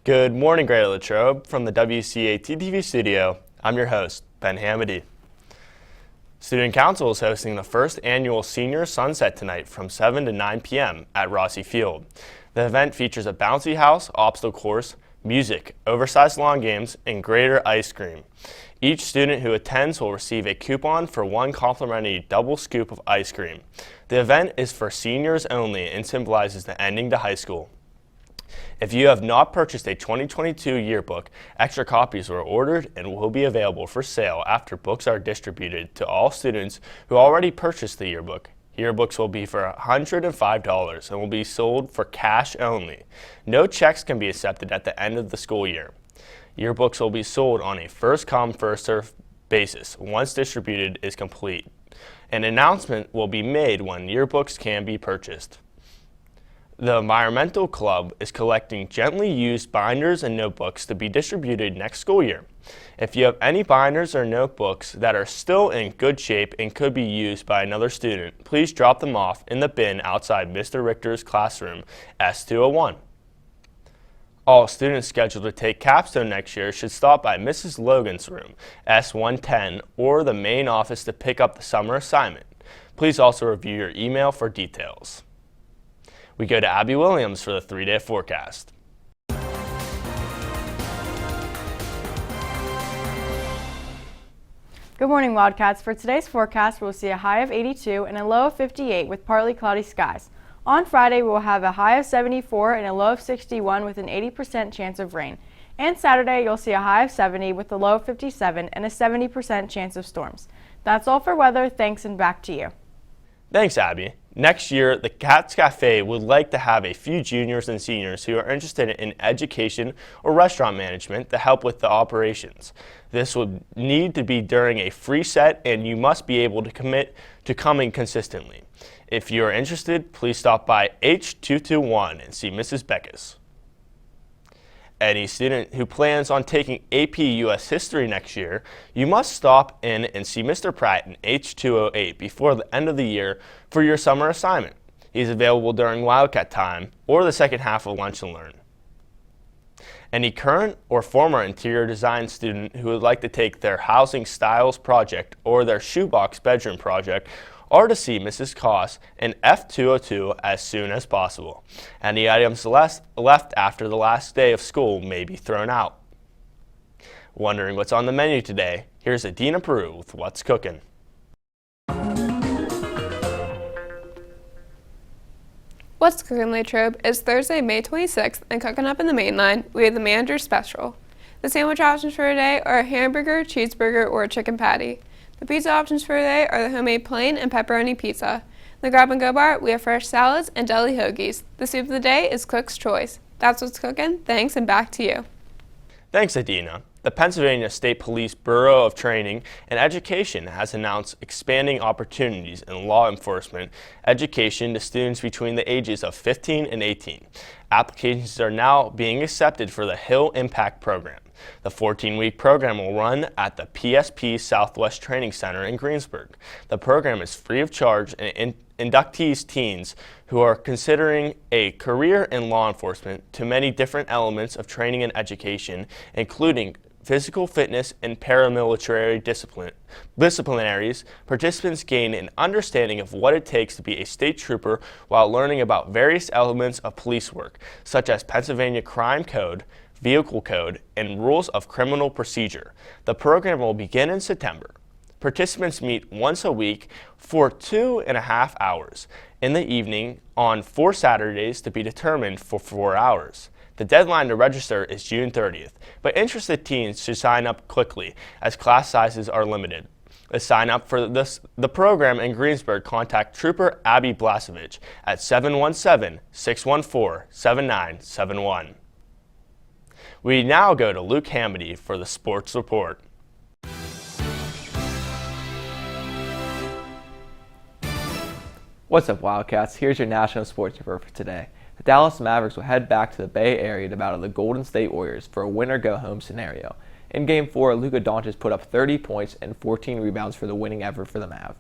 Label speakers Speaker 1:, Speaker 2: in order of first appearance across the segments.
Speaker 1: Good morning, Greater Latrobe. From the WCAT TV studio, I'm your host, Ben Hamady. Student Council is hosting the first annual Senior Sunset tonight from 7 to 9 p.m. at Rossi Field. The event features a bouncy house, obstacle course, music, oversized lawn games, and greater ice cream. Each student who attends will receive a coupon for one complimentary double scoop of ice cream. The event is for seniors only and symbolizes the ending to high school. If you have not purchased a 2022 yearbook, extra copies were ordered and will be available for sale after books are distributed to all students who already purchased the yearbook. Yearbooks will be for $105 and will be sold for cash only. No checks can be accepted at the end of the school year. Yearbooks will be sold on a first-come, first-served basis once distributed is complete. An announcement will be made when yearbooks can be purchased. The Environmental Club is collecting gently used binders and notebooks to be distributed next school year. If you have any binders or notebooks that are still in good shape and could be used by another student, please drop them off in the bin outside Mr. Richter's classroom, S201. All students scheduled to take capstone next year should stop by Mrs. Logan's room, S110, or the main office to pick up the summer assignment. Please also review your email for details. We go to Abby Williams for the 3-day forecast.
Speaker 2: Good morning, Wildcats. For today's forecast, we'll see a high of 82 and a low of 58 with partly cloudy skies. On Friday, we'll have a high of 74 and a low of 61 with an 80% chance of rain. And Saturday, you'll see a high of 70 with a low of 57 and a 70% chance of storms. That's all for weather. Thanks, and back to you.
Speaker 1: Thanks, Abby. Next year, the Cats Cafe would like to have a few juniors and seniors who are interested in education or restaurant management to help with the operations. This would need to be during a free set, and you must be able to commit to coming consistently. If you are interested, please stop by H221 and see Mrs. Beckus. Any student who plans on taking AP US History next year, you must stop in and see Mr. Pratt in H208 before the end of the year for your summer assignment. He's available during Wildcat time or the second half of Lunch and Learn. Any current or former interior design student who would like to take their housing styles project or their shoebox bedroom project are to see Mrs. Koss in F202 as soon as possible. Any items left after the last day of school may be thrown out. Wondering what's on the menu today? Here's Adina Peru with What's Cooking.
Speaker 3: What's Cooking, Latrobe is Thursday, May 26th, and cooking up in the main line, we have the manager's special. The sandwich options for today are a hamburger, cheeseburger, or a chicken patty. The pizza options for today are the homemade plain and pepperoni pizza. In the grab and go bar, we have fresh salads and deli hoagies. The soup of the day is Cook's Choice. That's what's cooking. Thanks, and back to you.
Speaker 1: Thanks, Adina. The Pennsylvania State Police Bureau of Training and Education has announced expanding opportunities in law enforcement education to students between the ages of 15 and 18. Applications are now being accepted for the Hill Impact Program. The 14-week program will run at the PSP Southwest Training Center in Greensburg. The program is free of charge and inductees teens who are considering a career in law enforcement to many different elements of training and education, including physical fitness and paramilitary disciplinaries. Participants gain an understanding of what it takes to be a state trooper while learning about various elements of police work, such as Pennsylvania Crime Code, Vehicle Code, and rules of criminal procedure. The program will begin in September. Participants meet once a week for 2.5 hours in the evening on 4 Saturdays to be determined for 4 hours. The deadline to register is June 30th, but interested teens should sign up quickly as class sizes are limited. To sign up for the program in Greensburg, contact Trooper Abby Blasevich at 717-614-7971. We now go to Luke Hamady for the Sports Report.
Speaker 4: What's up, Wildcats? Here's your national sports report for today. The Dallas Mavericks will head back to the Bay Area to battle the Golden State Warriors for a winner-go-home scenario. In Game 4, Luka Doncic put up 30 points and 14 rebounds for the winning effort for the Mavs.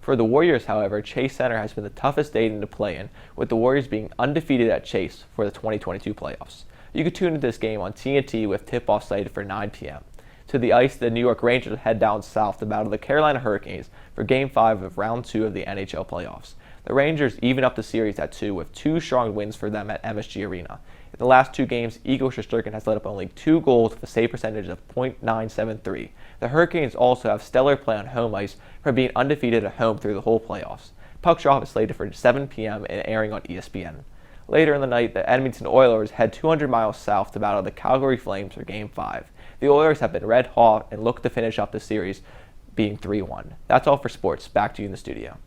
Speaker 4: For the Warriors, however, Chase Center has been the toughest stadium to play in, with the Warriors being undefeated at Chase for the 2022 playoffs. You can tune into this game on TNT with tip-off slated for 9 p.m. To the ice, the New York Rangers head down south to battle the Carolina Hurricanes for Game 5 of Round 2 of the NHL playoffs. The Rangers even up the series at 2 with 2 strong wins for them at MSG Arena. In the last 2 games, Igor Shesterkin has let up only 2 goals with a save percentage of .973. The Hurricanes also have stellar play on home ice from being undefeated at home through the whole playoffs. Puck drop is slated for 7 p.m. and airing on ESPN. Later in the night, the Edmonton Oilers head 200 miles south to battle the Calgary Flames for Game 5. The Oilers have been red hot and look to finish up the series being 3-1. That's all for sports. Back to you in the studio.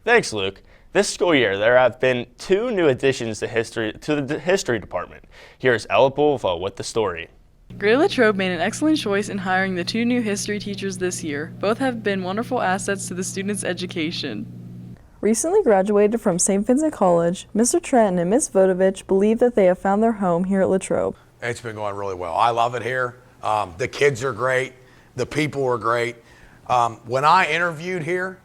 Speaker 1: Thanks, Luke. This school year, there have been 2 new additions to the history department. Here's Ella Bulva with the story.
Speaker 5: Greater Latrobe made an excellent choice in hiring the 2 new history teachers this year. Both have been wonderful assets to the students' education.
Speaker 6: Recently graduated from St. Vincent College, Mr. Trenton and Ms. Vodovich believe that they have found their home here at Latrobe.
Speaker 7: It's been going really well. I love it here. The kids are great. The people are great. When I interviewed here,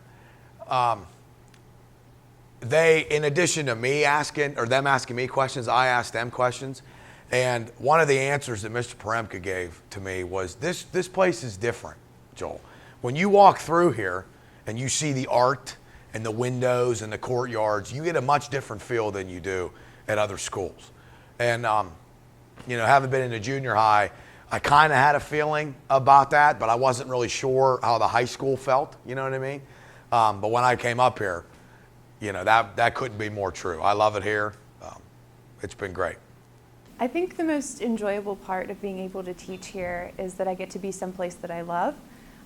Speaker 7: they, in addition to me asking, or them asking me questions, I asked them questions. And one of the answers that Mr. Paremka gave to me was, this place is different, Joel. When you walk through here and you see the art and the windows and the courtyards, you get a much different feel than you do at other schools. And, having been in the junior high, I kind of had a feeling about that, but I wasn't really sure how the high school felt, you know what I mean? But when I came up here, that couldn't be more true. I love it here. It's been great.
Speaker 8: I think the most enjoyable part of being able to teach here is that I get to be someplace that I love.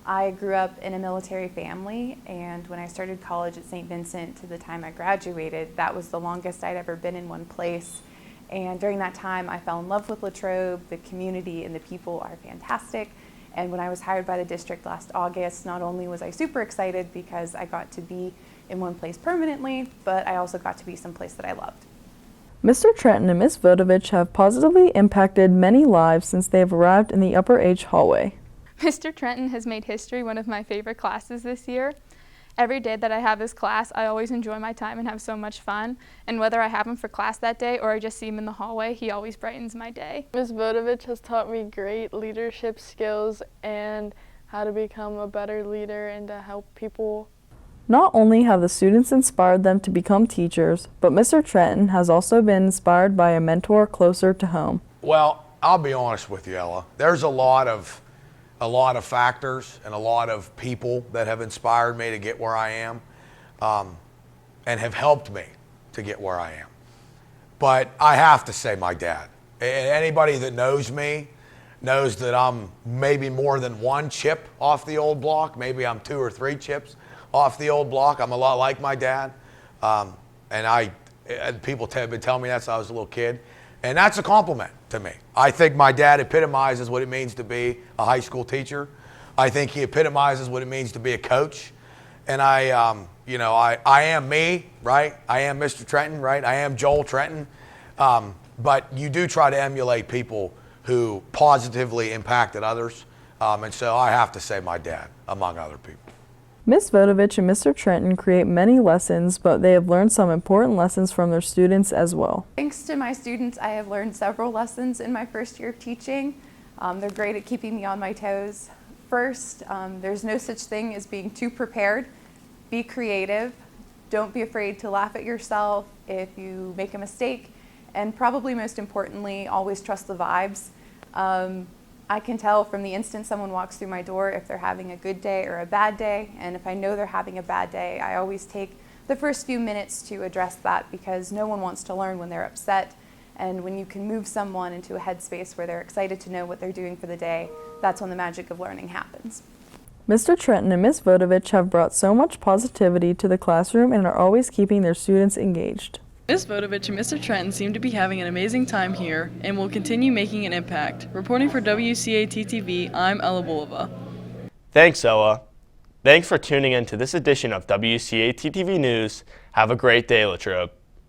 Speaker 8: I grew up in a military family, and when I started college at St. Vincent to the time I graduated, that was the longest I'd ever been in one place. And during that time, I fell in love with Latrobe. The community and the people are fantastic. And when I was hired by the district last August, not only was I super excited because I got to be in one place permanently, but I also got to be someplace that I loved.
Speaker 6: Mr. Trenton and Ms. Vodovich have positively impacted many lives since they have arrived in the Upper H hallway.
Speaker 9: Mr. Trenton has made history one of my favorite classes this year. Every day that I have this class, I always enjoy my time and have so much fun. And whether I have him for class that day or I just see him in the hallway, he always brightens my day.
Speaker 10: Ms. Vodovich has taught me great leadership skills and how to become a better leader and to help people.
Speaker 6: Not only have the students inspired them to become teachers, but Mr. Trenton has also been inspired by a mentor closer to home.
Speaker 7: Well, I'll be honest with you, Ella. There's a lot of factors and a lot of people that have inspired me to get where I am and have helped me to get where I am. But I have to say my dad. Anybody that knows me knows that I'm maybe more than 1 chip off the old block. Maybe I'm 2 or 3 chips off the old block. I'm a lot like my dad. And people have been telling me that since I was a little kid. And that's a compliment to me. I think my dad epitomizes what it means to be a high school teacher. I think he epitomizes what it means to be a coach. And I am me, right? I am Mr. Trenton, right? I am Joel Trenton. But you do try to emulate people who positively impacted others. And so I have to say my dad, among other people.
Speaker 6: Ms. Vodovich and Mr. Trenton create many lessons, but they have learned some important lessons from their students as well.
Speaker 8: Thanks to my students, I have learned several lessons in my first year of teaching. They're great at keeping me on my toes. First, there's no such thing as being too prepared. Be creative. Don't be afraid to laugh at yourself if you make a mistake. And probably most importantly, always trust the vibes. I can tell from the instant someone walks through my door if they're having a good day or a bad day. And if I know they're having a bad day, I always take the first few minutes to address that, because no one wants to learn when they're upset. And when you can move someone into a headspace where they're excited to know what they're doing for the day, that's when the magic of learning happens.
Speaker 6: Mr. Trenton and Ms. Vodovich have brought so much positivity to the classroom and are always keeping their students engaged.
Speaker 5: Ms. Vodovich and Mr. Trenton seem to be having an amazing time here and will continue making an impact. Reporting for WCAT-TV, I'm Ella Bulva.
Speaker 1: Thanks, Ella. Thanks for tuning in to this edition of WCAT-TV News. Have a great day, Latrobe.